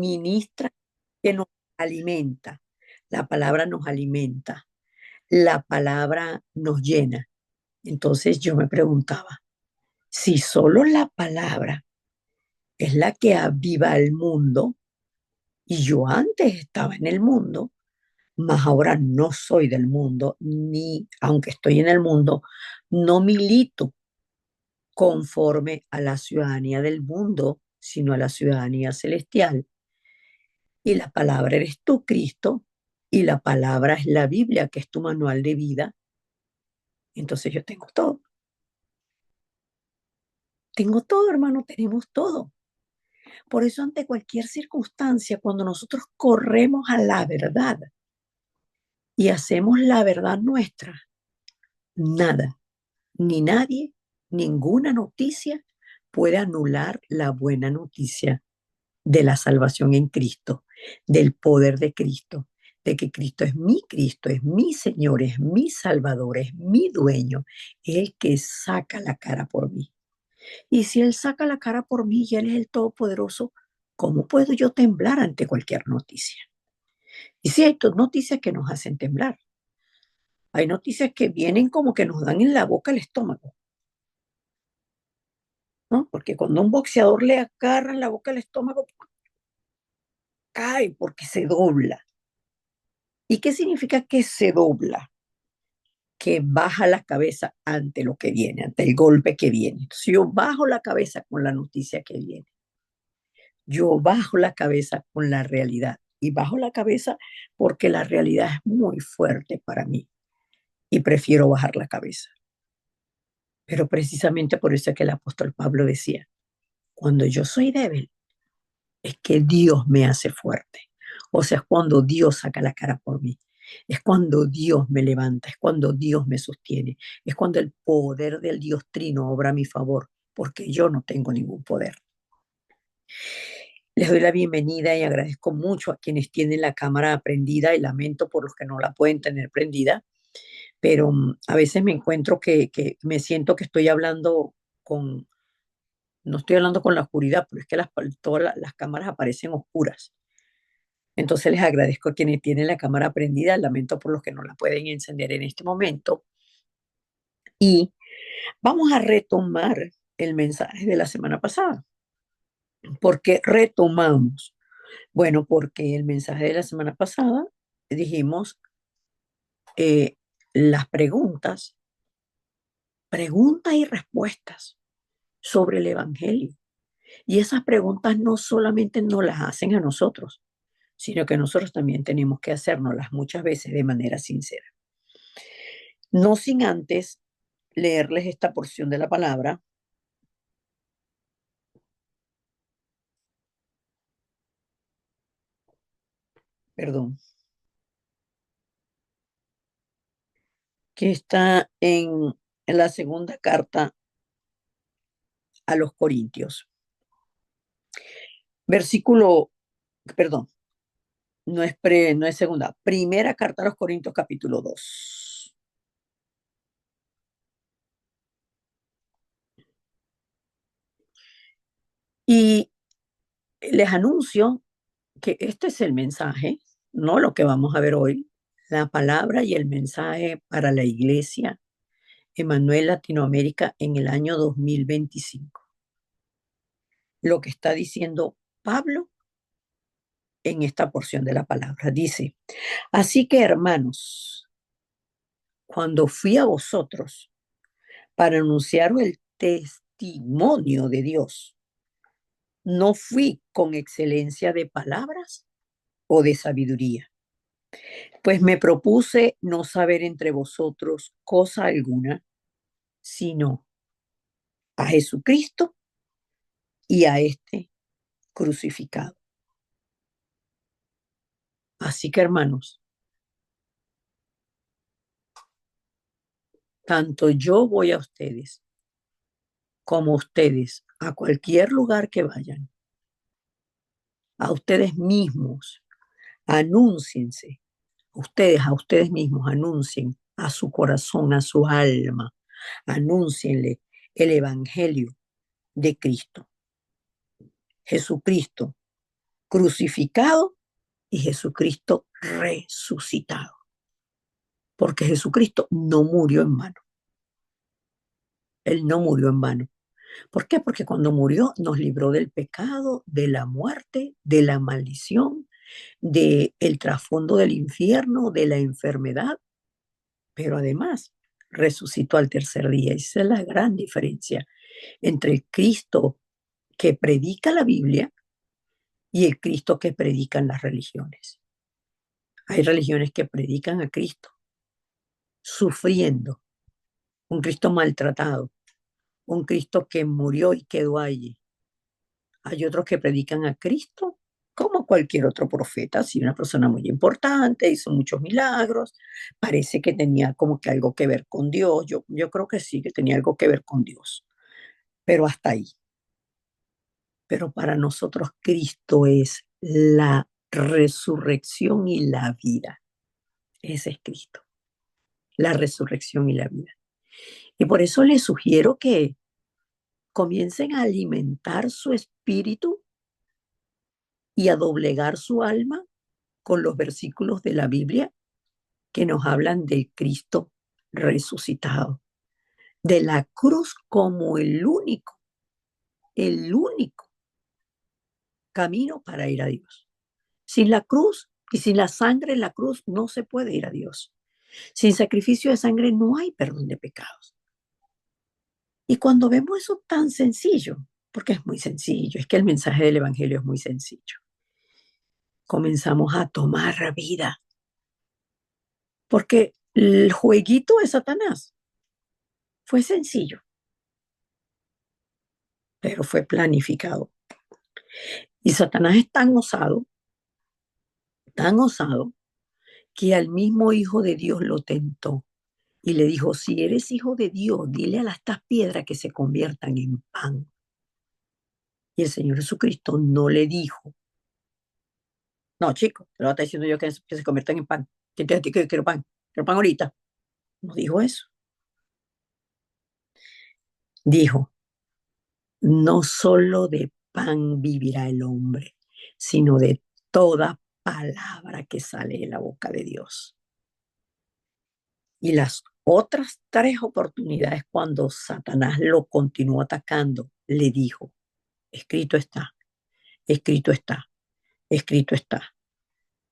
ministra, que nos alimenta. La palabra nos alimenta, la palabra nos llena. Entonces yo me preguntaba, si solo la palabra es la que aviva el mundo, y yo antes estaba en el mundo, mas ahora no soy del mundo, ni aunque estoy en el mundo, no milito conforme a la ciudadanía del mundo, sino a la ciudadanía celestial. Y la palabra eres tú, Cristo, y la palabra es la Biblia, que es tu manual de vida. Entonces yo tengo todo. Tengo todo, hermano, tenemos todo. Por eso ante cualquier circunstancia, cuando nosotros corremos a la verdad y hacemos la verdad nuestra, nada, ni nadie, ninguna noticia puede anular la buena noticia de la salvación en Cristo, del poder de Cristo, de que Cristo, es mi Señor, es mi Salvador, es mi dueño, es el que saca la cara por mí. Y si Él saca la cara por mí y Él es el Todopoderoso, ¿cómo puedo yo temblar ante cualquier noticia? Y si hay noticias que nos hacen temblar, hay noticias que vienen como que nos dan en la boca el estómago, ¿no? Porque cuando a un boxeador le agarran la boca el estómago, cae porque se dobla. ¿Y qué significa que se dobla? Que baja la cabeza ante lo que viene, ante el golpe que viene. Si yo bajo la cabeza con la noticia que viene, yo bajo la cabeza con la realidad y bajo la cabeza porque la realidad es muy fuerte para mí y prefiero bajar la cabeza. Pero precisamente por eso es que el apóstol Pablo decía, cuando yo soy débil, es que Dios me hace fuerte. O sea, es cuando Dios saca la cara por mí. Es cuando Dios me levanta, es cuando Dios me sostiene, es cuando el poder del Dios Trino obra a mi favor, porque yo no tengo ningún poder. Les doy la bienvenida y agradezco mucho a quienes tienen la cámara prendida y lamento por los que no la pueden tener prendida, pero a veces me encuentro que me siento que estoy hablando con, no estoy hablando con la oscuridad, pero es que todas las cámaras aparecen oscuras. Entonces les agradezco a quienes tienen la cámara prendida, lamento por los que no la pueden encender en este momento. Y vamos a retomar el mensaje de la semana pasada. ¿Por qué retomamos? Bueno, porque el mensaje de la semana pasada dijimos las preguntas y respuestas sobre el Evangelio. Y esas preguntas no solamente nos las hacen a nosotros, sino que nosotros también tenemos que hacérnoslas muchas veces de manera sincera. No sin antes leerles esta porción de la palabra. Perdón, que está en la segunda carta a los Corintios. Versículo, perdón, no es segunda, primera carta a los Corintios capítulo 2. Y les anuncio que este es el mensaje, no lo que vamos a ver hoy, la palabra y el mensaje para la iglesia Emmanuel Latinoamérica en el año 2025. Lo que está diciendo Pablo en esta porción de la palabra. Dice, así que hermanos, cuando fui a vosotros para anunciar el testimonio de Dios, no fui con excelencia de palabras o de sabiduría, pues me propuse no saber entre vosotros cosa alguna, sino a Jesucristo y a este crucificado. Así que hermanos, tanto yo voy a ustedes como ustedes a cualquier lugar que vayan, a ustedes mismos, anúnciense, a ustedes mismos, anuncien a su corazón, a su alma, anúncienle el Evangelio de Cristo. Jesucristo crucificado y Jesucristo resucitado. Porque Jesucristo no murió en vano. Él no murió en vano. ¿Por qué? Porque cuando murió nos libró del pecado, de la muerte, de la maldición, del trasfondo del infierno, de la enfermedad, pero además resucitó al tercer día. Esa es la gran diferencia entre el Cristo que predica la Biblia y el Cristo que predican las religiones. Hay religiones que predican a Cristo sufriendo, un Cristo maltratado, un Cristo que murió y quedó allí. Hay otros que predican a Cristo como cualquier otro profeta, si una persona muy importante, hizo muchos milagros, parece que tenía como que algo que ver con Dios. Yo creo que sí, que tenía algo que ver con Dios, pero hasta ahí. Pero para nosotros Cristo es la resurrección y la vida. Ese es Cristo, la resurrección y la vida. Y por eso les sugiero que comiencen a alimentar su espíritu y a doblegar su alma con los versículos de la Biblia que nos hablan del Cristo resucitado, de la cruz como el único camino para ir a Dios. Sin la cruz y sin la sangre en la cruz no se puede ir a Dios. Sin sacrificio de sangre no hay perdón de pecados. Y cuando vemos eso tan sencillo, porque es muy sencillo, es que el mensaje del Evangelio es muy sencillo, comenzamos a tomar vida. Porque el jueguito de Satanás fue sencillo, pero fue planificado. Y Satanás es tan osado, que al mismo Hijo de Dios lo tentó y le dijo, si eres hijo de Dios, dile a estas piedras que se conviertan en pan. Y el Señor Jesucristo no le dijo, no, chico, te lo está diciendo yo que se conviertan en pan. Que quiero pan ahorita. No dijo eso. Dijo, no solo de pan vivirá el hombre, sino de toda palabra que sale de la boca de Dios. Y las otras tres oportunidades cuando Satanás lo continuó atacando, le dijo, escrito está, escrito está, escrito está.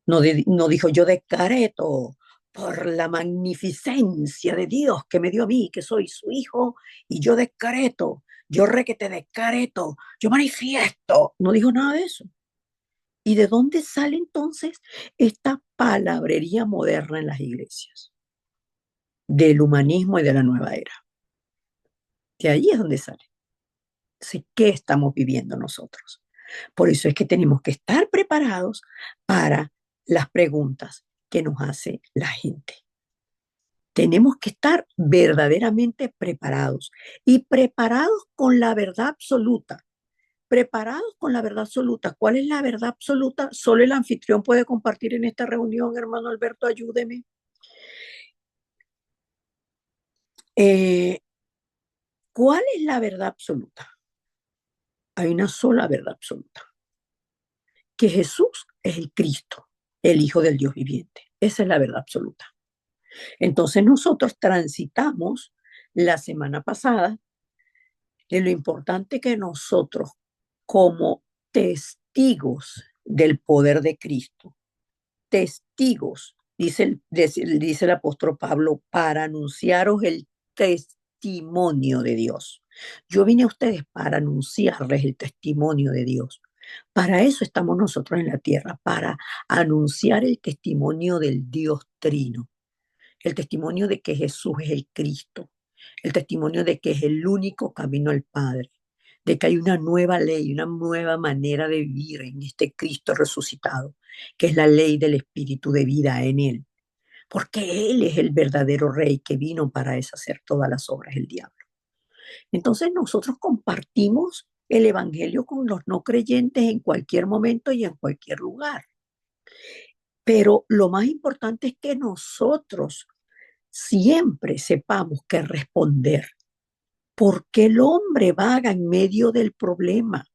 No dijo, yo decreto por la magnificencia de Dios que me dio a mí, que soy su hijo, y yo decreto, yo requete decreto, yo manifiesto. No dijo nada de eso. ¿Y de dónde sale entonces esta palabrería moderna en las iglesias? Del humanismo y de la nueva era. De ahí es donde sale. Entonces, ¿qué estamos viviendo nosotros? Por eso es que tenemos que estar preparados para las preguntas que nos hace la gente. Tenemos que estar verdaderamente preparados y preparados con la verdad absoluta. Preparados con la verdad absoluta. ¿Cuál es la verdad absoluta? Solo el anfitrión puede compartir en esta reunión, hermano Alberto, ayúdeme. Eh, ¿Cuál es la verdad absoluta? Hay una sola verdad absoluta, que Jesús es el Cristo, el Hijo del Dios viviente. Esa es la verdad absoluta. Entonces nosotros transitamos la semana pasada de lo importante que nosotros como testigos del poder de Cristo, testigos, dice el apóstol Pablo, para anunciaros el testimonio de Dios. Yo vine a ustedes para anunciarles el testimonio de Dios. Para eso estamos nosotros en la tierra, para anunciar el testimonio del Dios Trino, el testimonio de que Jesús es el Cristo, el testimonio de que es el único camino al Padre, de que hay una nueva ley, una nueva manera de vivir en este Cristo resucitado, que es la ley del Espíritu de vida en Él, porque Él es el verdadero Rey que vino para deshacer todas las obras del diablo. Entonces nosotros compartimos el Evangelio con los no creyentes en cualquier momento y en cualquier lugar. Pero lo más importante es que nosotros siempre sepamos qué responder. ¿Por qué el hombre vaga en medio del problema?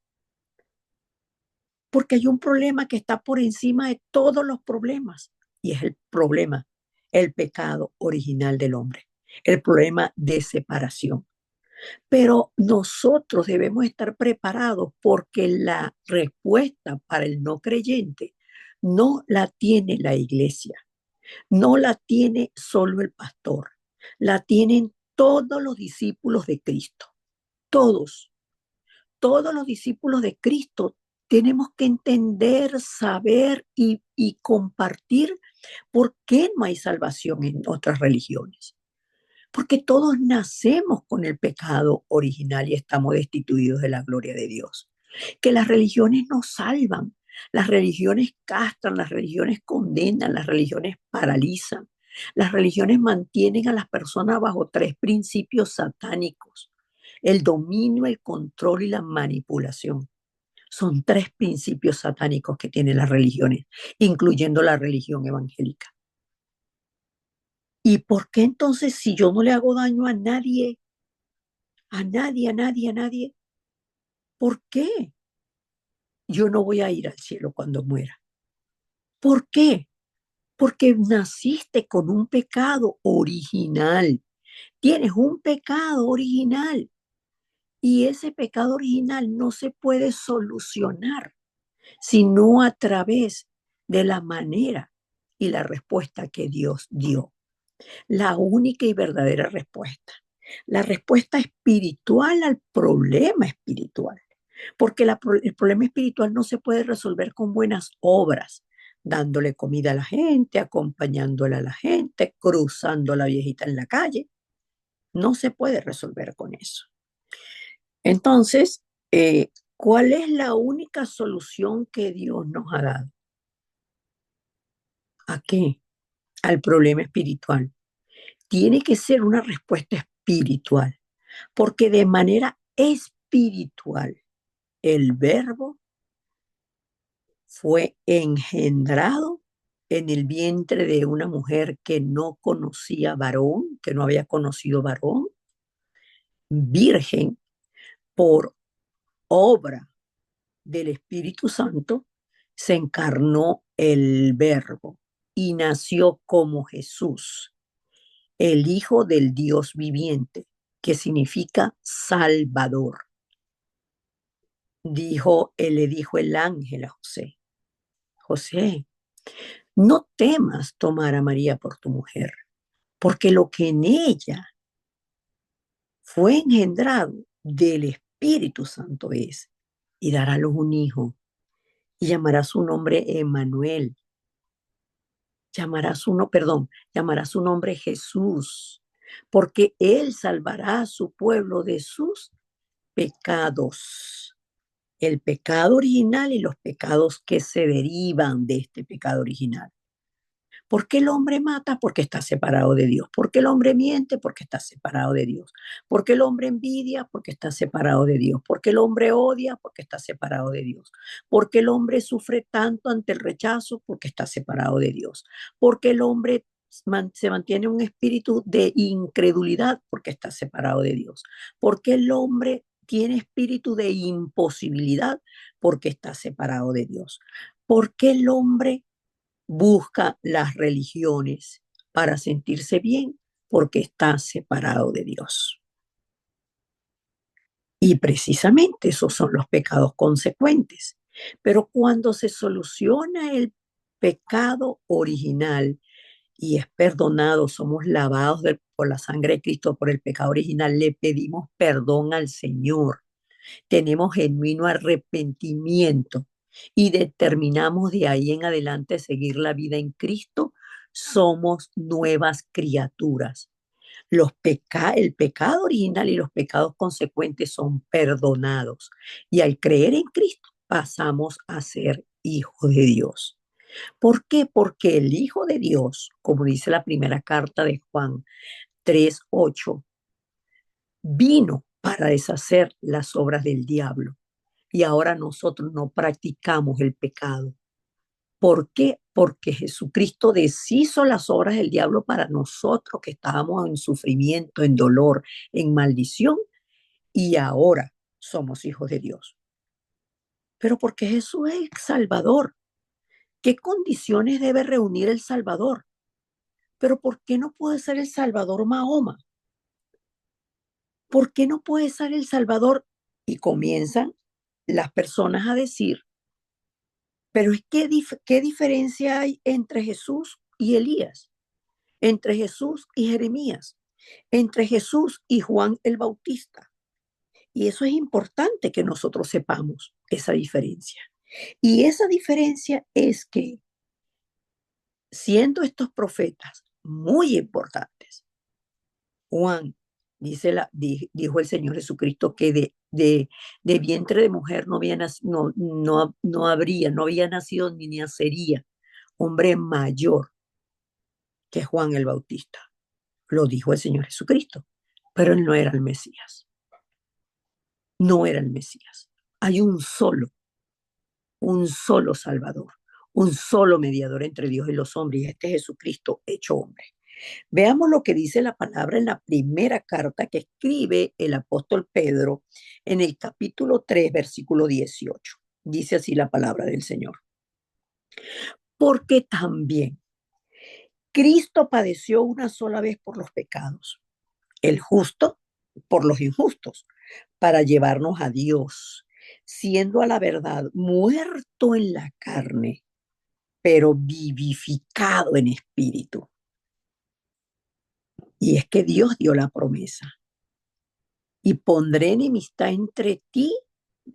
porque hay un problema que está por encima de todos los problemas y es el problema, el pecado original del hombre, el problema de separación. Pero nosotros debemos estar preparados porque la respuesta para el no creyente no la tiene la iglesia, no la tiene solo el pastor, la tienen todos los discípulos de Cristo, todos, todos los discípulos de Cristo. Tenemos que entender, saber y compartir por qué no hay salvación en otras religiones. Porque todos nacemos con el pecado original y estamos destituidos de la gloria de Dios. Que las religiones nos salvan, las religiones castran, las religiones condenan, las religiones paralizan. Las religiones mantienen a las personas bajo tres principios satánicos: el dominio, el control y la manipulación. Son tres principios satánicos que tienen las religiones, incluyendo la religión evangélica. ¿Y por qué entonces, si yo no le hago daño a nadie, a nadie, a nadie, a nadie, por qué yo no voy a ir al cielo cuando muera? ¿Por qué? Porque naciste con un pecado original. Tienes un pecado original y ese pecado original no se puede solucionar sino a través de la manera y la respuesta que Dios dio. La única y verdadera respuesta. La respuesta espiritual al problema espiritual. Porque el problema espiritual no se puede resolver con buenas obras, dándole comida a la gente, acompañándola a la gente, cruzando a la viejita en la calle. No se puede resolver con eso. Entonces, ¿cuál es la única solución que Dios nos ha dado? ¿A qué? Al problema espiritual. Tiene que ser una respuesta espiritual, porque de manera espiritual el verbo fue engendrado en el vientre de una mujer que no conocía varón, que no había conocido varón, virgen, por obra del Espíritu Santo, se encarnó el verbo y nació como Jesús, el Hijo del Dios viviente, que significa Salvador. Le dijo el ángel a José: José, no temas tomar a María por tu mujer, porque lo que en ella fue engendrado del Espíritu Santo es, y dará a luz un hijo, y llamará su nombre Emmanuel, llamará su nombre Jesús, porque él salvará a su pueblo de sus pecados. El pecado original y los pecados que se derivan de este pecado original. ¿Por qué el hombre mata? Porque está separado de Dios. ¿Por qué el hombre miente? Porque está separado de Dios. ¿Por qué el hombre envidia? Porque está separado de Dios. ¿Por qué el hombre odia? Porque está separado de Dios. ¿Por qué el hombre sufre tanto ante el rechazo? Porque está separado de Dios. ¿Por qué el hombre se mantiene un espíritu de incredulidad? Porque está separado de Dios. ¿Por qué el hombre tiene espíritu de imposibilidad? Porque está separado de Dios. ¿Por qué el hombre busca las religiones para sentirse bien? Porque está separado de Dios? Y precisamente esos son los pecados consecuentes. Pero cuando se soluciona el pecado original y es perdonado, somos lavados por la sangre de Cristo por el pecado original, le pedimos perdón al Señor, tenemos genuino arrepentimiento y determinamos de ahí en adelante seguir la vida en Cristo, somos nuevas criaturas. El pecado original y los pecados consecuentes son perdonados y al creer en Cristo pasamos a ser hijos de Dios. ¿Por qué? Porque el Hijo de Dios, como dice la primera carta de Juan 3:8, vino para deshacer las obras del diablo. Y ahora nosotros no practicamos el pecado. ¿Por qué? Porque Jesucristo deshizo las obras del diablo para nosotros que estábamos en sufrimiento, en dolor, en maldición, y ahora somos hijos de Dios. pero porque Jesús es el Salvador. ¿Qué condiciones debe reunir el Salvador? Pero ¿por qué no puede ser el Salvador Mahoma? ¿Por qué no puede ser el Salvador? Y comienzan las personas a decir, pero es que ¿qué diferencia hay entre Jesús y Elías? Entre Jesús y Jeremías, entre Jesús y Juan el Bautista. Y eso es importante que nosotros sepamos esa diferencia. Y esa diferencia es que, siendo estos profetas muy importantes, Juan, dijo el Señor Jesucristo, que de vientre de mujer no había nacido ni nacería hombre mayor que Juan el Bautista. Lo dijo el Señor Jesucristo, pero él no era el Mesías. No era el Mesías. Hay un solo Salvador, un solo mediador entre Dios y los hombres, y este es Jesucristo hecho hombre. Veamos lo que dice la palabra en la primera carta que escribe el apóstol Pedro en el capítulo 3, versículo 18. Dice así la palabra del Señor. Porque también Cristo padeció una sola vez por los pecados, el justo por los injustos, para llevarnos a Dios, siendo a la verdad muerto en la carne, pero vivificado en espíritu. Y es que Dios dio la promesa. Y pondré enemistad entre ti,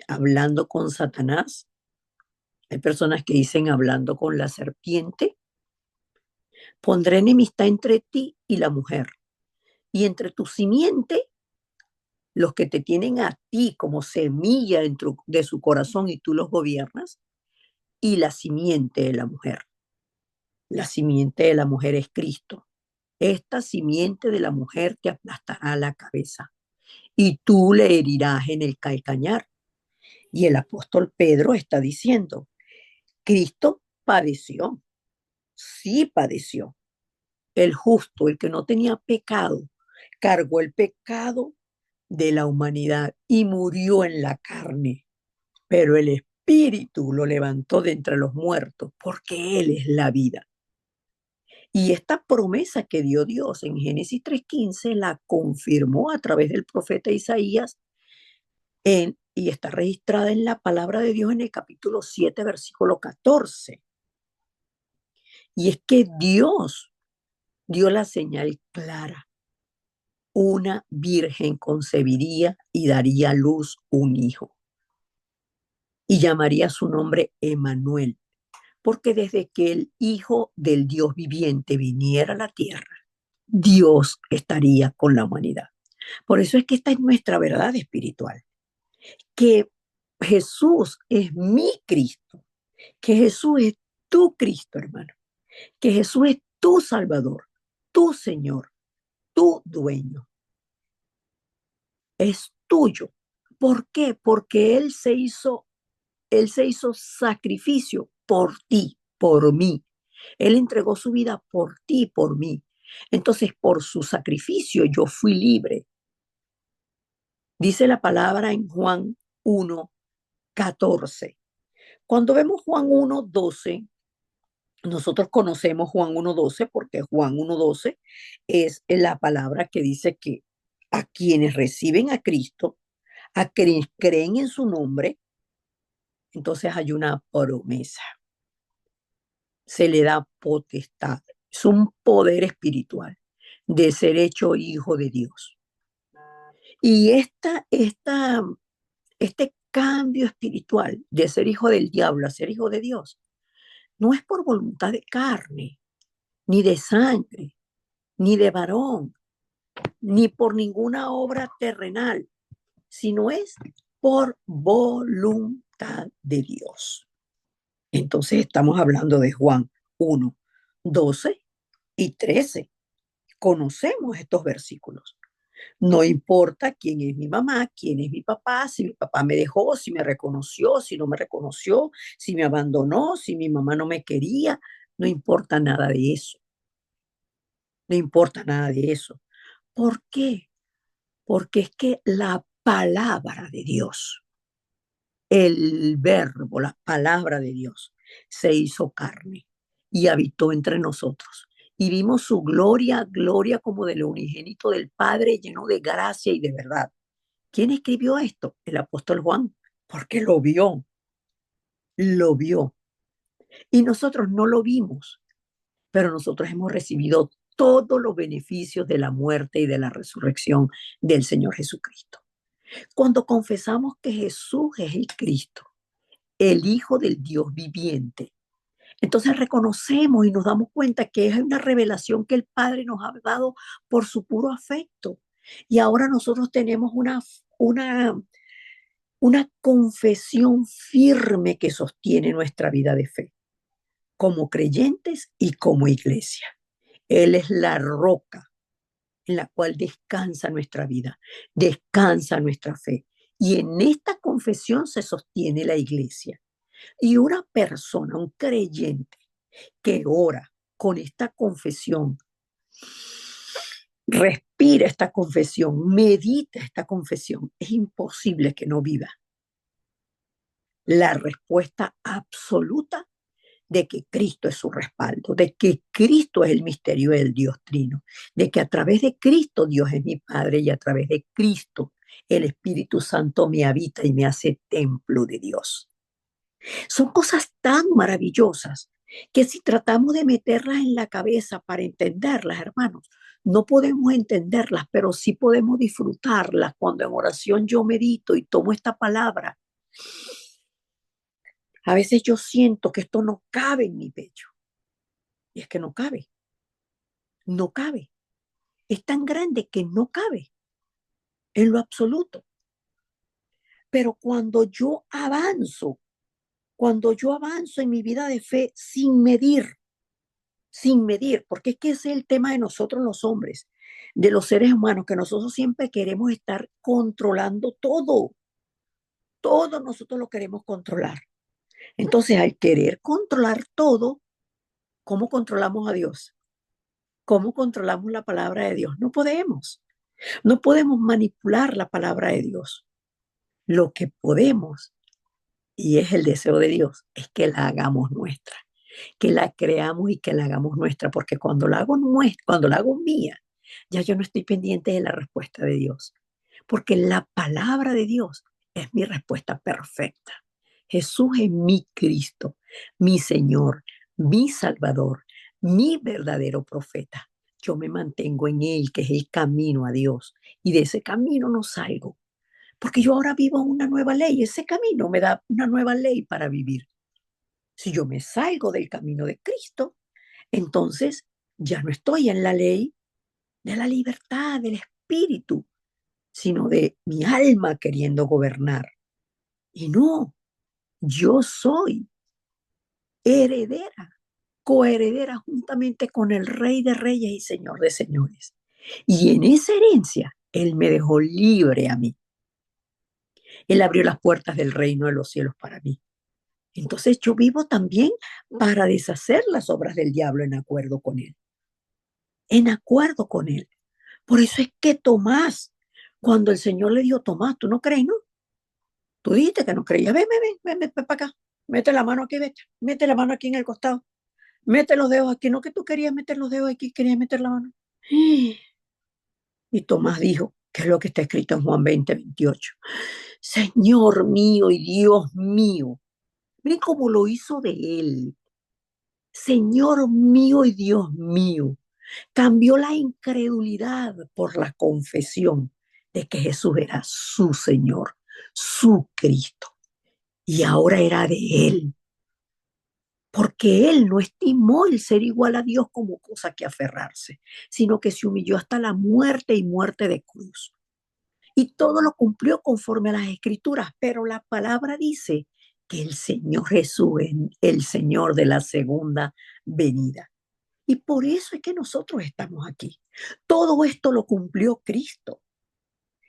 hablando con Satanás. Hay personas que dicen hablando con la serpiente. Pondré enemistad entre ti y la mujer. Y entre tu simiente, los que te tienen a ti como semilla dentro de su corazón y tú los gobiernas, y la simiente de la mujer. La simiente de la mujer es Cristo. Esta simiente de la mujer te aplastará la cabeza y tú le herirás en el calcañar. Y el apóstol Pedro está diciendo, Cristo padeció, sí padeció. El justo, el que no tenía pecado, cargó el pecado de la humanidad y murió en la carne, pero el Espíritu lo levantó de entre los muertos, porque Él es la vida. Y esta promesa que dio Dios en Génesis 3:15 la confirmó a través del profeta Isaías y está registrada en la palabra de Dios en el capítulo 7, versículo 14. Y es que Dios dio la señal clara. Una virgen concebiría y daría a luz un hijo. Y llamaría su nombre Emanuel, porque desde que el Hijo del Dios viviente viniera a la tierra, Dios estaría con la humanidad. Por eso es que esta es nuestra verdad espiritual, que Jesús es mi Cristo, que Jesús es tu Cristo, hermano, que Jesús es tu Salvador, tu Señor, tu dueño, es tuyo. ¿Por qué? Porque Él se hizo sacrificio por ti, por mí. Él entregó su vida por ti, por mí. Entonces, por su sacrificio yo fui libre. Dice la palabra en Juan 1:14. Cuando vemos Juan 1:12, nosotros conocemos Juan 1:12 porque Juan 1:12 es la palabra que dice que a quienes reciben a Cristo, a quienes creen en su nombre, entonces hay una promesa. Se le da potestad. Es un poder espiritual de ser hecho hijo de Dios. Y este cambio espiritual de ser hijo del diablo a ser hijo de Dios no es por voluntad de carne, ni de sangre, ni de varón, ni por ninguna obra terrenal, sino es por voluntad de Dios. Entonces estamos hablando de Juan 1:12 y 13. Conocemos estos versículos. No importa quién es mi mamá, quién es mi papá, si mi papá me dejó, si me reconoció, si no me reconoció, si me abandonó, si mi mamá no me quería, no importa nada de eso. No importa nada de eso. ¿Por qué? Porque es que la palabra de Dios el verbo, la palabra de Dios, se hizo carne y habitó entre nosotros. Y vimos su gloria, gloria como del unigénito del Padre, lleno de gracia y de verdad. ¿Quién escribió esto? El apóstol Juan, porque lo vio. Y nosotros no lo vimos, pero nosotros hemos recibido todos los beneficios de la muerte y de la resurrección del Señor Jesucristo. Cuando confesamos que Jesús es el Cristo, el Hijo del Dios viviente, entonces reconocemos y nos damos cuenta que es una revelación que el Padre nos ha dado por su puro afecto. Y ahora nosotros tenemos una confesión firme que sostiene nuestra vida de fe, como creyentes y como iglesia. Él es la roca en la cual descansa nuestra vida, descansa nuestra fe. Y en esta confesión se sostiene la iglesia. Y una persona, un creyente que ora con esta confesión, respira esta confesión, medita esta confesión, es imposible que no viva la respuesta absoluta de que Cristo es su respaldo, de que Cristo es el misterio del Dios Trino, de que a través de Cristo Dios es mi Padre y a través de Cristo el Espíritu Santo me habita y me hace templo de Dios. Son cosas tan maravillosas que si tratamos de meterlas en la cabeza para entenderlas, hermanos, no podemos entenderlas, pero sí podemos disfrutarlas cuando en oración yo medito y tomo esta palabra. A veces yo siento que esto no cabe en mi pecho. Y es que no cabe, no cabe. Es tan grande que no cabe en lo absoluto. Pero cuando yo avanzo en mi vida de fe sin medir, porque es que ese es el tema de nosotros los hombres, de los seres humanos, que nosotros siempre queremos estar controlando todo nosotros lo queremos controlar. Entonces, al querer controlar todo, ¿cómo controlamos a Dios? ¿Cómo controlamos la palabra de Dios? No podemos manipular la palabra de Dios. Lo que podemos, y es el deseo de Dios, es que la hagamos nuestra, que la creamos y que la hagamos nuestra, porque cuando la hago mía, ya yo no estoy pendiente de la respuesta de Dios, porque la palabra de Dios es mi respuesta perfecta. Jesús es mi Cristo, mi Señor, mi Salvador, mi verdadero profeta. Yo me mantengo en Él, que es el camino a Dios, y de ese camino no salgo, porque yo ahora vivo una nueva ley. Ese camino me da una nueva ley para vivir. Si yo me salgo del camino de Cristo, entonces ya no estoy en la ley de la libertad del espíritu, sino de mi alma queriendo gobernar. Y no, yo soy heredera, coheredera juntamente con el Rey de Reyes y Señor de Señores. Y en esa herencia, Él me dejó libre a mí. Él abrió las puertas del reino de los cielos para mí. Entonces yo vivo también para deshacer las obras del diablo en acuerdo con Él. En acuerdo con Él. Por eso es que Tomás, cuando el Señor le dijo, Tomás, ¿tú no crees, no? Tú dijiste que no creías. Ven para acá. Mete la mano aquí, vete. Mete la mano aquí en el costado. Mete los dedos aquí. No que tú querías meter los dedos aquí, querías meter la mano. Y Tomás dijo, que es lo que está escrito en Juan 20:28. Señor mío y Dios mío. Miren cómo lo hizo de él. Señor mío y Dios mío. Cambió la incredulidad por la confesión de que Jesús era su Señor, su Cristo. Y ahora era de Él. Porque Él no estimó el ser igual a Dios como cosa que aferrarse, sino que se humilló hasta la muerte y muerte de cruz. Y todo lo cumplió conforme a las Escrituras, pero la palabra dice que el Señor Jesús es el Señor de la segunda venida. Y por eso es que nosotros estamos aquí. Todo esto lo cumplió Cristo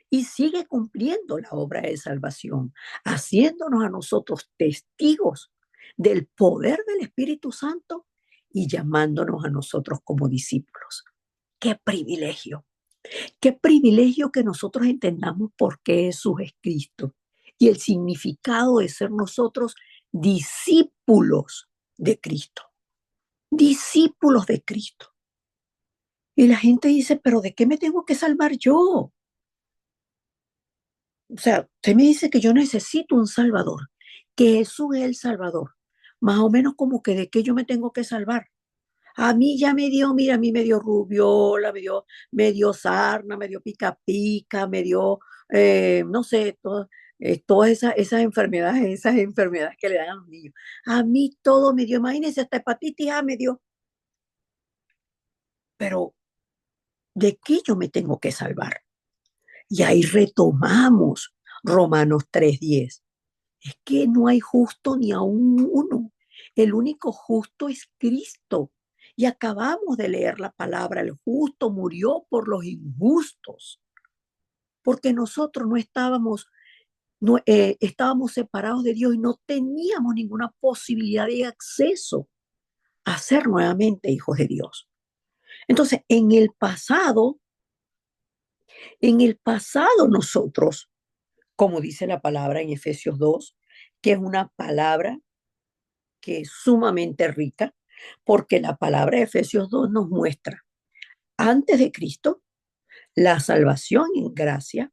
y sigue cumpliendo la obra de salvación, haciéndonos a nosotros testigos del poder del Espíritu Santo y llamándonos a nosotros como discípulos. ¡Qué privilegio! Qué privilegio que nosotros entendamos por qué Jesús es Cristo. y el significado de ser nosotros discípulos de Cristo. Discípulos de Cristo. Y la gente dice, pero ¿de qué me tengo que salvar yo? O sea, usted me dice que yo necesito un Salvador, que Jesús es el Salvador. Más o menos como que de qué yo me tengo que salvar. A mí ya me dio, mira, a mí me dio rubiola, me dio sarna, me dio pica pica, me dio, no sé, todas esas enfermedades que le dan a los niños. A mí todo me dio, imagínense, hasta hepatitis A me dio. Pero, ¿de qué yo me tengo que salvar? Y ahí retomamos Romanos 3:10. Es que no hay justo ni aún uno. El único justo es Cristo. Y acabamos de leer la palabra, el justo murió por los injustos, porque nosotros no estábamos, no, estábamos separados de Dios y no teníamos ninguna posibilidad de acceso a ser nuevamente hijos de Dios. Entonces, en el pasado nosotros, como dice la palabra en Efesios 2, que es una palabra que es sumamente rica, porque la palabra de Efesios 2 nos muestra antes de Cristo la salvación en gracia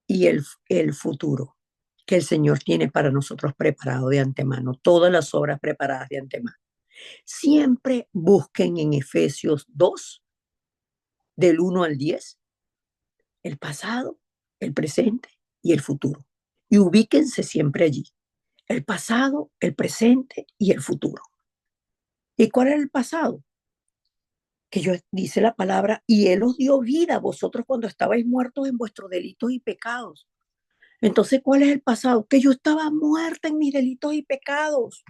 y el futuro que el Señor tiene para nosotros preparado de antemano, todas las obras preparadas de antemano. Siempre busquen en Efesios 2, del 1 al 10, el pasado, el presente y el futuro. Y ubíquense siempre allí, el pasado, el presente y el futuro. ¿Y cuál es el pasado? Que yo dice la palabra, y Él os dio vida a vosotros cuando estabais muertos en vuestros delitos y pecados. Entonces, ¿cuál es el pasado? Que yo estaba muerta en mis delitos y pecados.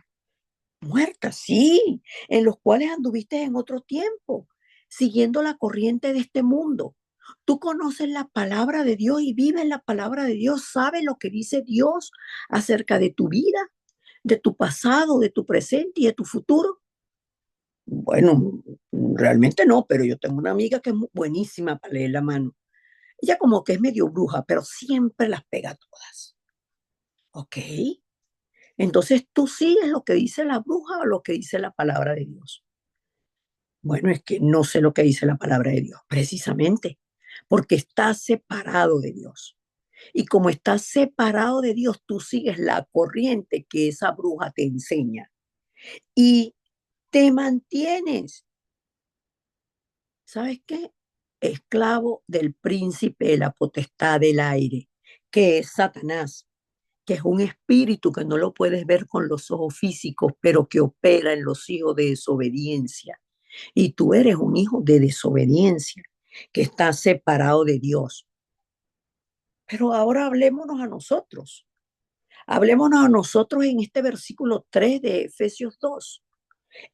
Muerta, sí, en los cuales anduviste en otro tiempo, siguiendo la corriente de este mundo. Tú conoces la palabra de Dios y vives la palabra de Dios, sabes lo que dice Dios acerca de tu vida, de tu pasado, de tu presente y de tu futuro. Bueno, realmente no, pero yo tengo una amiga que es buenísima para leer la mano. Ella como que es medio bruja, pero siempre las pega todas. ¿Ok? Entonces tú sigues lo que dice la bruja o lo que dice la palabra de Dios. Bueno, es que no sé lo que dice la palabra de Dios, precisamente, porque estás separado de Dios. Y como estás separado de Dios, tú sigues la corriente que esa bruja te enseña y te mantienes. ¿Sabes qué? Esclavo del príncipe de la potestad del aire, que es Satanás, que es un espíritu que no lo puedes ver con los ojos físicos, pero que opera en los hijos de desobediencia. Y tú eres un hijo de desobediencia, que está separado de Dios. Pero ahora hablémonos a nosotros. Hablémonos a nosotros en este versículo 3 de Efesios 2,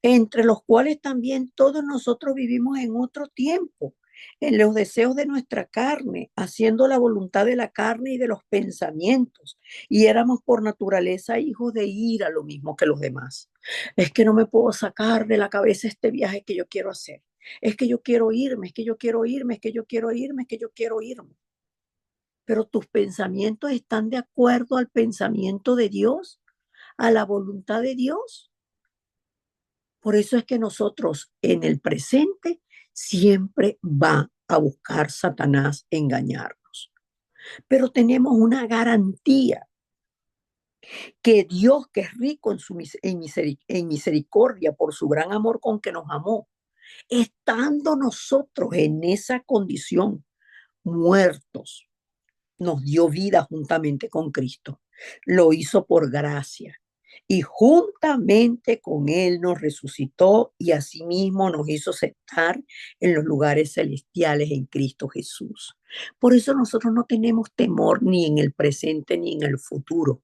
entre los cuales también todos nosotros vivimos en otro tiempo, en los deseos de nuestra carne, haciendo la voluntad de la carne y de los pensamientos, y éramos por naturaleza hijos de ira, lo mismo que los demás. Es que no me puedo sacar de la cabeza este viaje que yo quiero hacer. Es que yo quiero irme, es que yo quiero irme, es que yo quiero irme, es que yo quiero irme. Pero tus pensamientos están de acuerdo al pensamiento de Dios, a la voluntad de Dios. Por eso es que nosotros en el presente siempre va a buscar Satanás engañarnos. Pero tenemos una garantía que Dios, que es rico en misericordia por su gran amor con que nos amó, estando nosotros en esa condición, muertos, nos dio vida juntamente con Cristo. Lo hizo por gracia. Y juntamente con Él nos resucitó y asimismo nos hizo sentar en los lugares celestiales en Cristo Jesús. Por eso nosotros no tenemos temor ni en el presente ni en el futuro.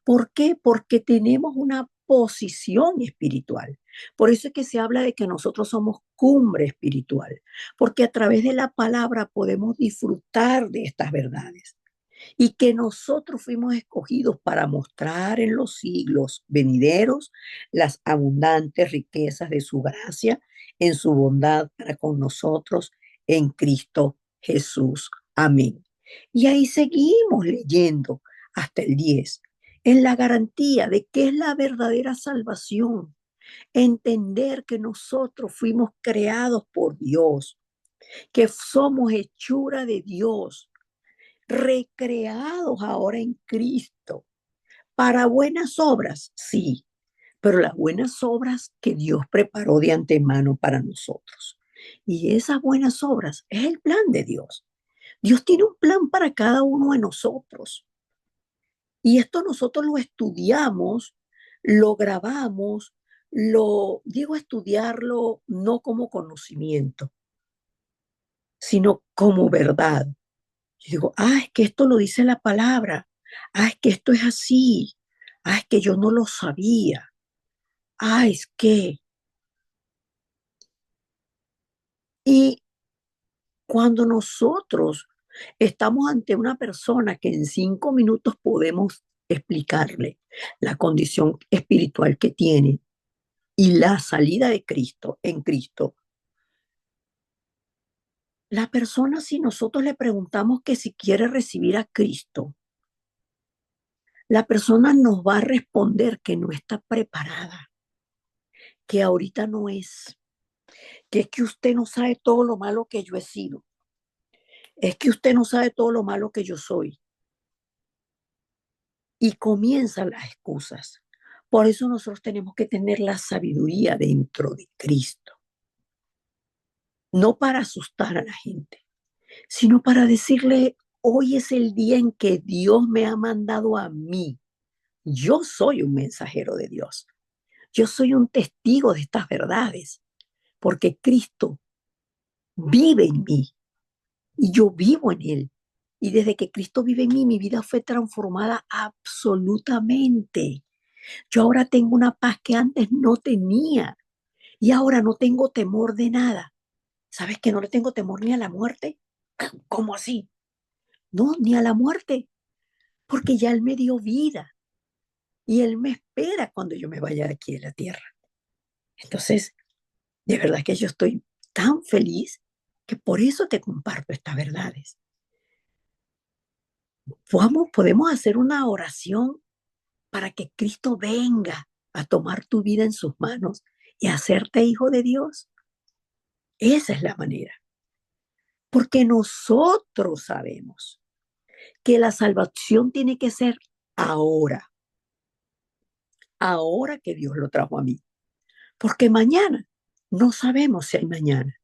¿Por qué? Porque tenemos una posición espiritual. Por eso es que se habla de que nosotros somos cumbre espiritual, porque a través de la palabra podemos disfrutar de estas verdades y que nosotros fuimos escogidos para mostrar en los siglos venideros las abundantes riquezas de su gracia en su bondad para con nosotros en Cristo Jesús. Amén. Y ahí seguimos leyendo hasta el 10, en la garantía de que es la verdadera salvación. Entender que nosotros fuimos creados por Dios, que somos hechura de Dios, recreados ahora en Cristo, para buenas obras, sí, pero las buenas obras que Dios preparó de antemano para nosotros. Y esas buenas obras es el plan de Dios. Dios tiene un plan para cada uno de nosotros. Y esto nosotros lo estudiamos, lo grabamos, lo digo estudiarlo no como conocimiento, sino como verdad. Yo digo, es que esto lo dice la palabra. Es que esto es así. Es que yo no lo sabía. Es que. Y cuando nosotros estamos ante una persona que en 5 minutos podemos explicarle la condición espiritual que tiene y la salida de Cristo en Cristo, la persona, si nosotros le preguntamos que si quiere recibir a Cristo, la persona nos va a responder que no está preparada, que ahorita no que es que usted no sabe todo lo malo que yo he sido, es que usted no sabe todo lo malo que yo soy. Y comienzan las excusas. Por eso nosotros tenemos que tener la sabiduría dentro de Cristo, no para asustar a la gente, sino para decirle, hoy es el día en que Dios me ha mandado a mí. Yo soy un mensajero de Dios. Yo soy un testigo de estas verdades, porque Cristo vive en mí y yo vivo en Él. Y desde que Cristo vive en mí, mi vida fue transformada absolutamente. Yo ahora tengo una paz que antes no tenía y ahora no tengo temor de nada. ¿Sabes que no le tengo temor ni a la muerte? ¿Cómo así? No, ni a la muerte, porque ya Él me dio vida y Él me espera cuando yo me vaya de aquí de la tierra. Entonces, de verdad que yo estoy tan feliz que por eso te comparto estas verdades. Podemos hacer una oración para que Cristo venga a tomar tu vida en sus manos y hacerte hijo de Dios. Esa es la manera. Porque nosotros sabemos que la salvación tiene que ser ahora, ahora que Dios lo trajo a mí. Porque mañana no sabemos si hay mañana,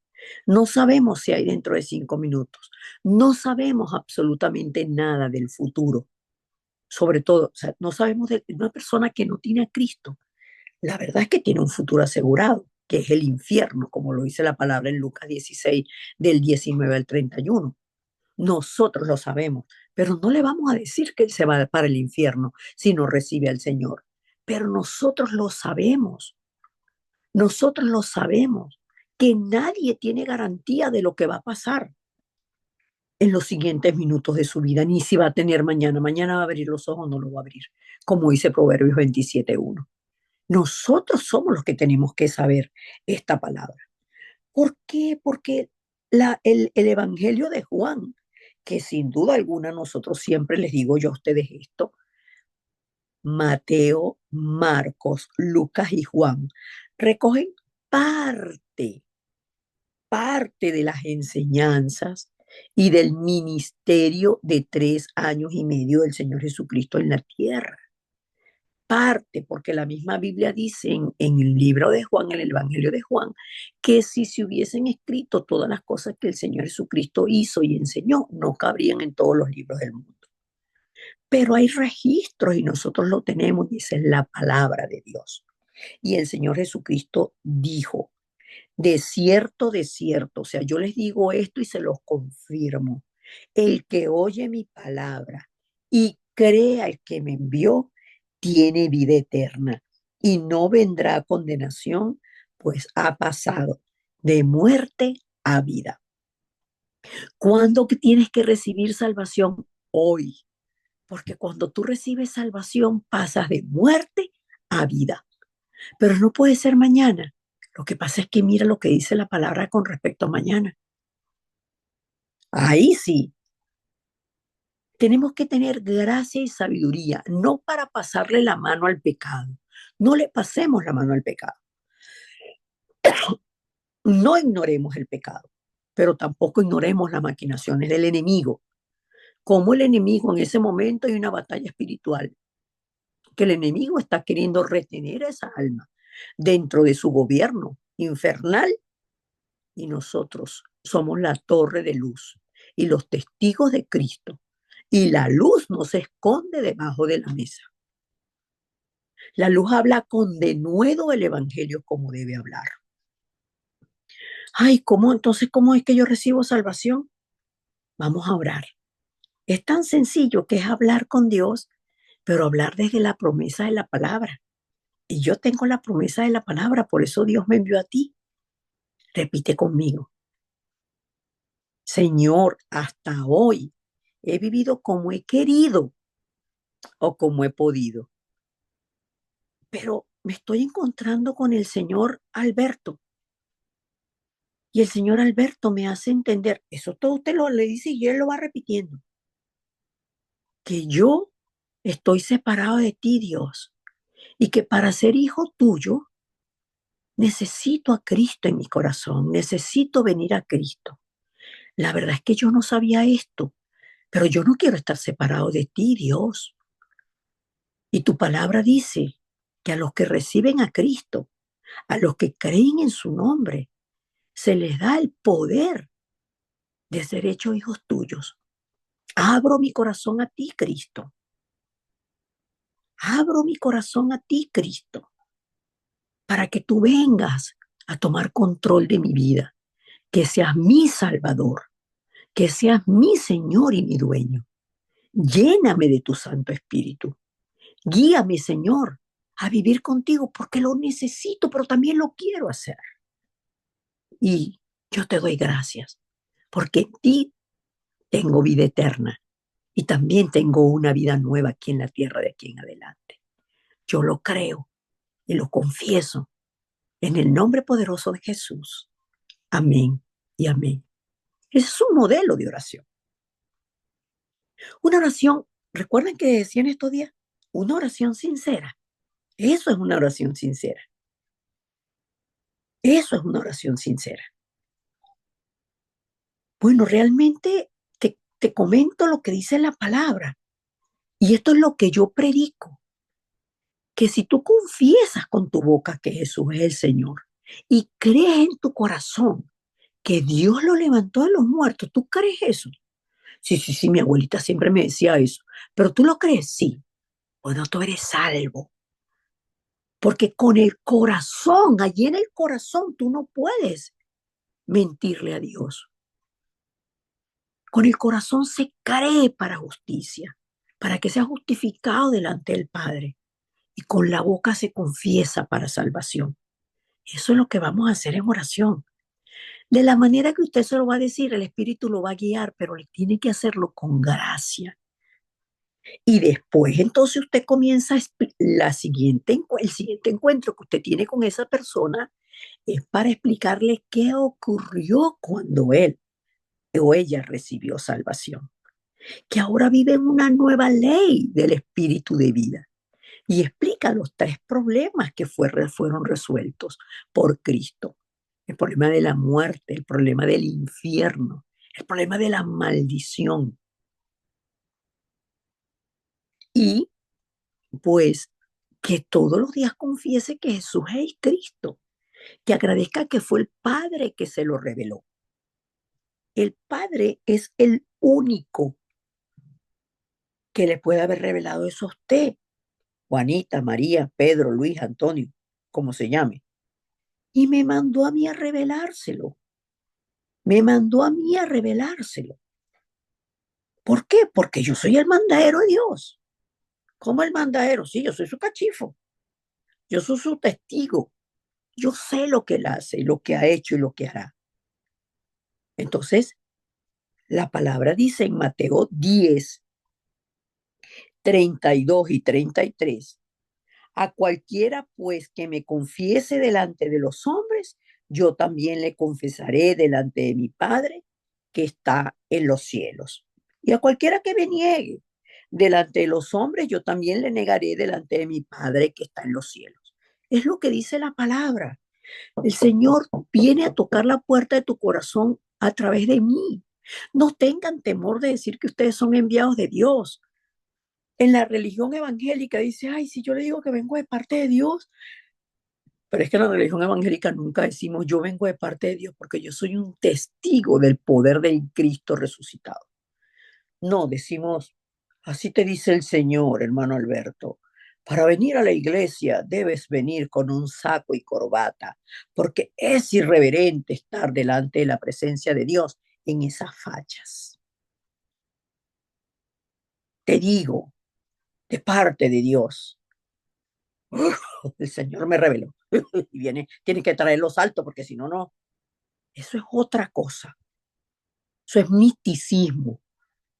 no sabemos si hay dentro de 5 minutos, no sabemos absolutamente nada del futuro. Sobre todo, o sea, no sabemos de una persona que no tiene a Cristo. La verdad es que tiene un futuro asegurado, que es el infierno, como lo dice la palabra en Lucas 16, del 19 al 31. Nosotros lo sabemos, pero no le vamos a decir que él se va para el infierno si no recibe al Señor. Pero nosotros lo sabemos, que nadie tiene garantía de lo que va a pasar en los siguientes minutos de su vida, ni si va a tener mañana. Mañana va a abrir los ojos, no lo va a abrir, como dice Proverbios 27:1. Nosotros somos los que tenemos que saber esta palabra. ¿Por qué? Porque el Evangelio de Juan, que sin duda alguna nosotros siempre les digo yo a ustedes esto, Mateo, Marcos, Lucas y Juan, recogen parte, parte de las enseñanzas y del ministerio de 3 años y medio del Señor Jesucristo en la tierra. Parte, porque la misma Biblia dice en el libro de Juan, en el Evangelio de Juan, que si se hubiesen escrito todas las cosas que el Señor Jesucristo hizo y enseñó, no cabrían en todos los libros del mundo. Pero hay registros y nosotros lo tenemos y esa es la palabra de Dios. Y el Señor Jesucristo dijo, de cierto, o sea, yo les digo esto y se los confirmo. El que oye mi palabra y crea el que me envió, tiene vida eterna y no vendrá a condenación, pues ha pasado de muerte a vida. ¿Cuándo que tienes que recibir salvación? Hoy, porque cuando tú recibes salvación pasas de muerte a vida, pero no puede ser mañana. Lo que pasa es que mira lo que dice la palabra con respecto a mañana. Ahí sí, Tenemos que tener gracia y sabiduría, no para pasarle la mano al pecado. No le pasemos la mano al pecado. No ignoremos el pecado, pero tampoco ignoremos las maquinaciones del enemigo. Como el enemigo en ese momento hay una batalla espiritual, que el enemigo está queriendo retener a esa alma dentro de su gobierno infernal, y nosotros somos la torre de luz y los testigos de Cristo. Y la luz no se esconde debajo de la mesa. La luz habla con denuedo el evangelio como debe hablar. Ay, ¿cómo entonces cómo es que yo recibo salvación? Vamos a orar. Es tan sencillo que es hablar con Dios, pero hablar desde la promesa de la palabra. Y yo tengo la promesa de la palabra, por eso Dios me envió a ti. Repite conmigo. Señor, hasta hoy he vivido como he querido o como he podido, pero me estoy encontrando con el señor Alberto, y el señor Alberto me hace entender, eso todo usted lo le dice y él lo va repitiendo, que yo estoy separado de ti, Dios, y que para ser hijo tuyo necesito a Cristo en mi corazón, necesito venir a Cristo. La verdad es que yo no sabía esto, pero yo no quiero estar separado de ti, Dios. Y tu palabra dice que a los que reciben a Cristo, a los que creen en su nombre, se les da el poder de ser hechos hijos tuyos. Abro mi corazón a ti, Cristo. Abro mi corazón a ti, Cristo, para que tú vengas a tomar control de mi vida, que seas mi Salvador, que seas mi Señor y mi dueño. Lléname de tu Santo Espíritu. Guíame, Señor, a vivir contigo porque lo necesito, pero también lo quiero hacer. Y yo te doy gracias, porque en ti tengo vida eterna y también tengo una vida nueva aquí en la tierra de aquí en adelante. Yo lo creo y lo confieso en el nombre poderoso de Jesús. Amén y amén. Ese es un modelo de oración. Una oración, recuerden que decía en estos días, una oración sincera. Eso es una oración sincera. Eso es una oración sincera. Bueno, realmente te comento lo que dice la palabra. Y esto es lo que yo predico, que si tú confiesas con tu boca que Jesús es el Señor y crees en tu corazón que Dios lo levantó de los muertos, ¿tú crees eso? Sí, sí, sí, mi abuelita siempre me decía eso, pero tú lo crees, sí. Bueno, tú eres salvo, porque con el corazón, allí en el corazón, tú no puedes mentirle a Dios. Con el corazón se cree para justicia, para que sea justificado delante del Padre. Y con la boca se confiesa para salvación. Eso es lo que vamos a hacer en oración. De la manera que usted se lo va a decir, el Espíritu lo va a guiar, pero le tiene que hacerlo con gracia. Y después entonces usted comienza el siguiente encuentro que usted tiene con esa persona es para explicarle qué ocurrió cuando él o ella recibió salvación. Que ahora vive en una nueva ley del Espíritu de vida. Y explica los tres problemas que fueron resueltos por Cristo. El problema de la muerte, el problema del infierno, el problema de la maldición. Y pues que todos los días confiese que Jesús es Cristo, que agradezca que fue el Padre que se lo reveló. El Padre es el único que le puede haber revelado eso a usted, Juanita, María, Pedro, Luis, Antonio, como se llame. Y me mandó a mí a revelárselo. Me mandó a mí a revelárselo. ¿Por qué? Porque yo soy el mandadero de Dios. ¿Cómo el mandadero? Sí, yo soy su cachifo. Yo soy su testigo. Yo sé lo que él hace y lo que ha hecho y lo que hará. Entonces, la palabra dice en Mateo 10, 32 y 33, a cualquiera pues que me confiese delante de los hombres, yo también le confesaré delante de mi Padre que está en los cielos. Y a cualquiera que me niegue delante de los hombres, yo también le negaré delante de mi Padre que está en los cielos. Es lo que dice la palabra. El Señor viene a tocar la puerta de tu corazón a través de mí. No tengan temor de decir que ustedes son enviados de Dios. En la religión evangélica dice, ay, si yo le digo que vengo de parte de Dios, pero es que en la religión evangélica nunca decimos yo vengo de parte de Dios porque yo soy un testigo del poder del Cristo resucitado. No, decimos, así te dice el Señor, hermano Alberto. Para venir a la iglesia debes venir con un saco y corbata, porque es irreverente estar delante de la presencia de Dios en esas fachas. Te digo, de parte de Dios, el Señor me reveló. Y viene, tiene que traerlo alto, porque si no, no. Eso es otra cosa. Eso es misticismo.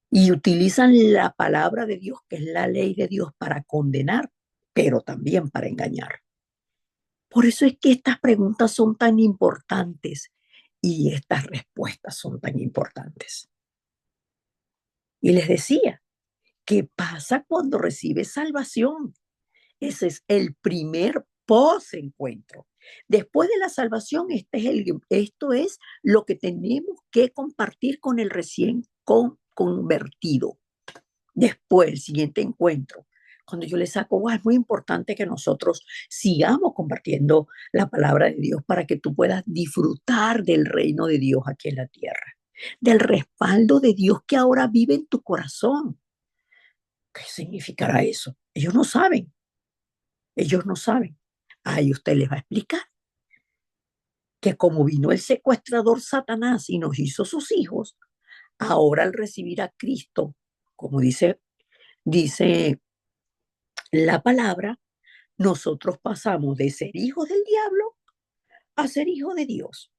Y utilizan la palabra de Dios, que es la ley de Dios, para condenar, pero también para engañar. Por eso es que estas preguntas son tan importantes y estas respuestas son tan importantes. Y les decía, ¿qué pasa cuando recibes salvación? Ese es el primer post-encuentro. Después de la salvación, esto es lo que tenemos que compartir con el recién convertido. Después, el siguiente encuentro, cuando yo le saco, wow, es muy importante que nosotros sigamos compartiendo la palabra de Dios para que tú puedas disfrutar del reino de Dios aquí en la tierra, del respaldo de Dios que ahora vive en tu corazón. ¿Qué significará eso? Ellos no saben, ellos no saben. Ahí usted les va a explicar que como vino el secuestrador Satanás y nos hizo sus hijos, ahora al recibir a Cristo, como dice la palabra, nosotros pasamos de ser hijos del diablo a ser hijos de Dios.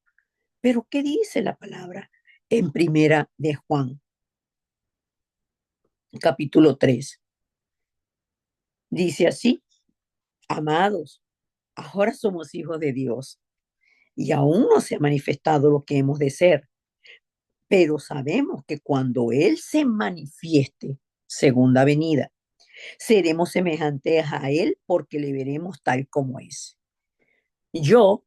Pero ¿qué dice la palabra en primera de Juan, capítulo 3? Dice así, amados, ahora somos hijos de Dios y aún no se ha manifestado lo que hemos de ser, pero sabemos que cuando Él se manifieste, segunda venida, seremos semejantes a Él porque le veremos tal como es. Yo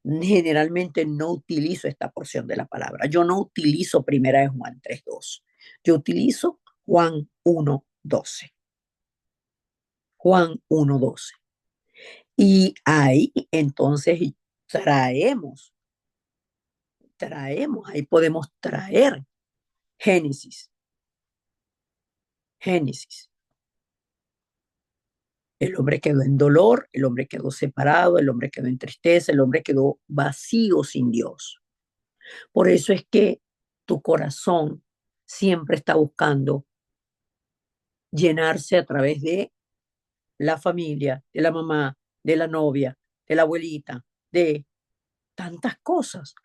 generalmente no utilizo esta porción de la palabra. Yo no utilizo primera de Juan 3:2. Yo utilizo Juan 1:12. Juan 1:12. Y ahí entonces traemos, ahí podemos traer Génesis. Génesis. El hombre quedó en dolor, el hombre quedó separado, el hombre quedó en tristeza, el hombre quedó vacío sin Dios. Por eso es que tu corazón siempre está buscando llenarse a través de la familia, de la mamá, de la novia, de la abuelita, de tantas cosas.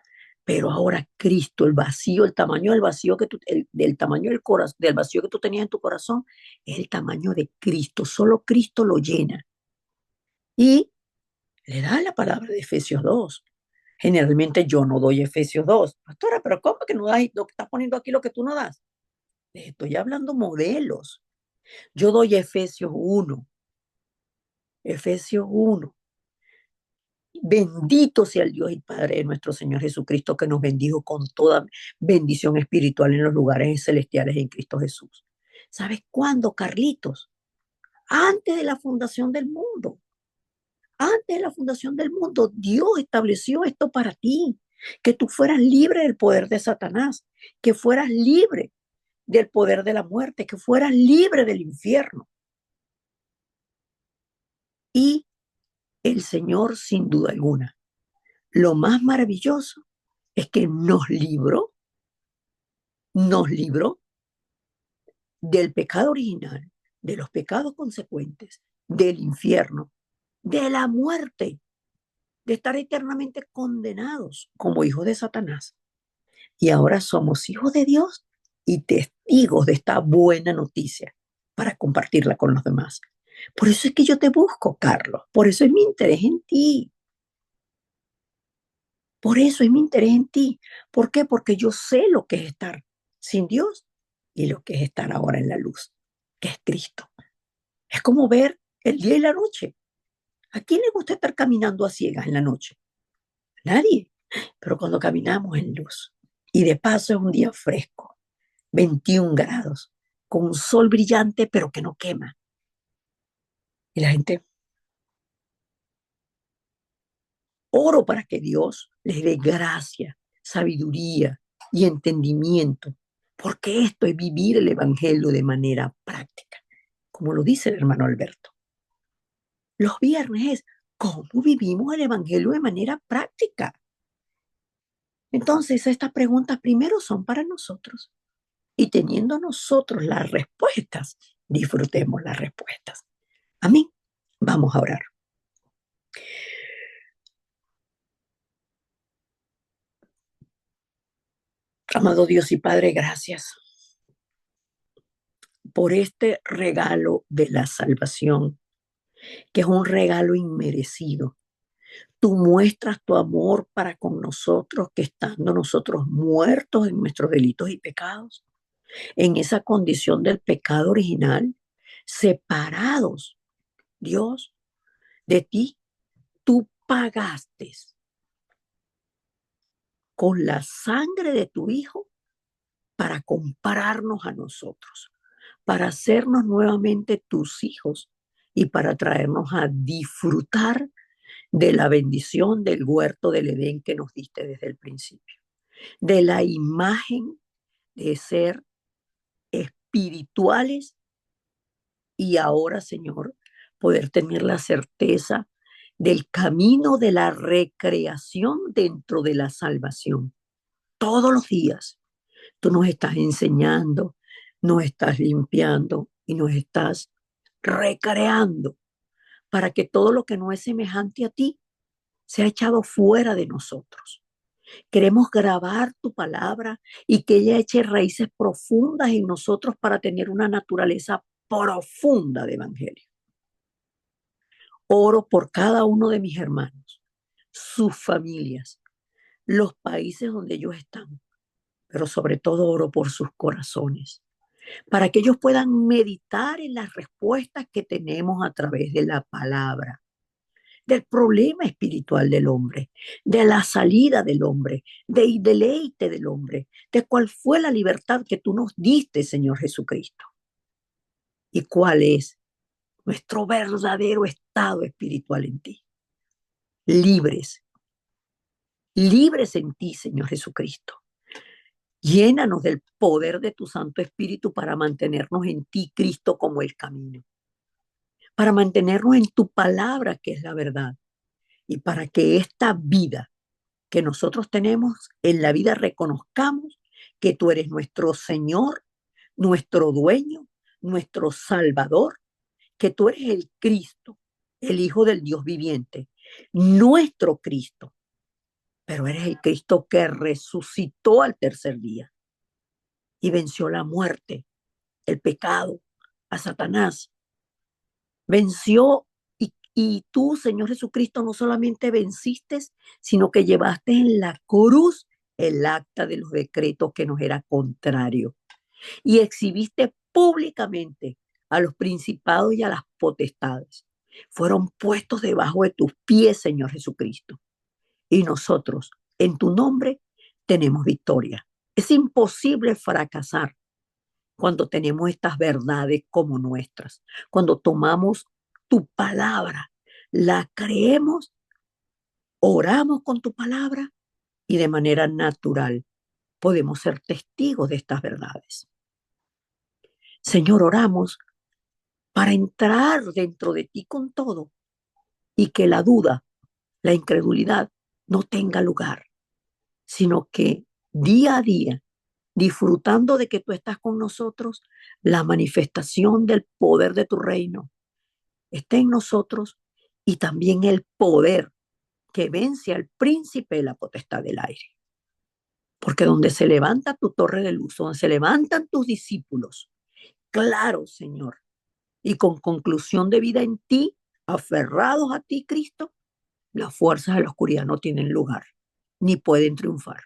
Pero ahora Cristo, el vacío, el tamaño del vacío que tú, del tamaño del corazón, del vacío que tú tenías en tu corazón, es el tamaño de Cristo. Solo Cristo lo llena. Y le da la palabra de Efesios 2. Generalmente yo no doy Efesios 2. Pastora, pero ¿cómo que no das lo que estás poniendo aquí lo que tú no das? Les estoy hablando modelos. Yo doy Efesios 1. Efesios 1. Bendito sea el Dios y Padre de nuestro Señor Jesucristo, que nos bendijo con toda bendición espiritual en los lugares celestiales en Cristo Jesús. ¿Sabes cuándo, Carlitos? Antes de la fundación del mundo. Antes de la fundación del mundo, Dios estableció esto para ti, que tú fueras libre del poder de Satanás, que fueras libre del poder de la muerte, que fueras libre del infierno. Y el Señor, sin duda alguna, lo más maravilloso es que nos libró del pecado original, de los pecados consecuentes, del infierno, de la muerte, de estar eternamente condenados como hijos de Satanás. Y ahora somos hijos de Dios y testigos de esta buena noticia para compartirla con los demás. Por eso es que yo te busco, Carlos. Por eso es mi interés en ti. Por eso es mi interés en ti. ¿Por qué? Porque yo sé lo que es estar sin Dios y lo que es estar ahora en la luz, que es Cristo. Es como ver el día y la noche. ¿A quién le gusta estar caminando a ciegas en la noche? Nadie. Pero cuando caminamos en luz, y de paso es un día fresco, 21 grados, con un sol brillante pero que no quema. Y la gente, oro para que Dios les dé gracia, sabiduría y entendimiento, porque esto es vivir el Evangelio de manera práctica, como lo dice el hermano Alberto. Los viernes es cómo vivimos el Evangelio de manera práctica. Entonces, estas preguntas primero son para nosotros y teniendo nosotros las respuestas, disfrutemos las respuestas. Amén. Vamos a orar. Amado Dios y Padre, gracias por este regalo de la salvación, que es un regalo inmerecido. Tú muestras tu amor para con nosotros, que estando nosotros muertos en nuestros delitos y pecados, en esa condición del pecado original, separados, Dios, de ti, tú pagaste con la sangre de tu Hijo para compararnos a nosotros, para hacernos nuevamente tus hijos y para traernos a disfrutar de la bendición del huerto del Edén que nos diste desde el principio, de la imagen de ser espirituales y ahora, Señor, poder tener la certeza del camino de la recreación dentro de la salvación. Todos los días tú nos estás enseñando, nos estás limpiando y nos estás recreando para que todo lo que no es semejante a ti sea echado fuera de nosotros. Queremos grabar tu palabra y que ella eche raíces profundas en nosotros para tener una naturaleza profunda de evangelio. Oro por cada uno de mis hermanos, sus familias, los países donde ellos están, pero sobre todo oro por sus corazones, para que ellos puedan meditar en las respuestas que tenemos a través de la palabra, del problema espiritual del hombre, de la salida del hombre, del deleite del hombre, de cuál fue la libertad que tú nos diste, Señor Jesucristo, y cuál es nuestro verdadero estado espiritual en ti. Libres, libres en ti, Señor Jesucristo. Llénanos del poder de tu Santo Espíritu para mantenernos en ti, Cristo, como el camino, para mantenernos en tu palabra, que es la verdad, y para que esta vida que nosotros tenemos en la vida reconozcamos que tú eres nuestro Señor, nuestro dueño, nuestro Salvador, que tú eres el Cristo, el Hijo del Dios viviente, nuestro Cristo, pero eres el Cristo que resucitó al tercer día y venció la muerte, el pecado, a Satanás. Venció y tú, Señor Jesucristo, no solamente venciste, sino que llevaste en la cruz el acta de los decretos que nos era contrario y exhibiste públicamente a los principados y a las potestades. Fueron puestos debajo de tus pies, Señor Jesucristo. Y nosotros, en tu nombre, tenemos victoria. Es imposible fracasar cuando tenemos estas verdades como nuestras, cuando tomamos tu palabra, la creemos, oramos con tu palabra y de manera natural podemos ser testigos de estas verdades. Señor, oramos para entrar dentro de ti con todo y que la duda, la incredulidad no tenga lugar, sino que día a día, disfrutando de que tú estás con nosotros, la manifestación del poder de tu reino esté en nosotros y también el poder que vence al príncipe de la potestad del aire. Porque donde se levanta tu torre de luz, donde se levantan tus discípulos, claro, Señor, y con conclusión de vida en ti, aferrados a ti, Cristo, las fuerzas de la oscuridad no tienen lugar, ni pueden triunfar.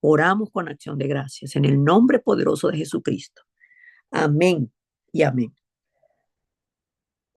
Oramos con acción de gracias en el nombre poderoso de Jesucristo. Amén y amén.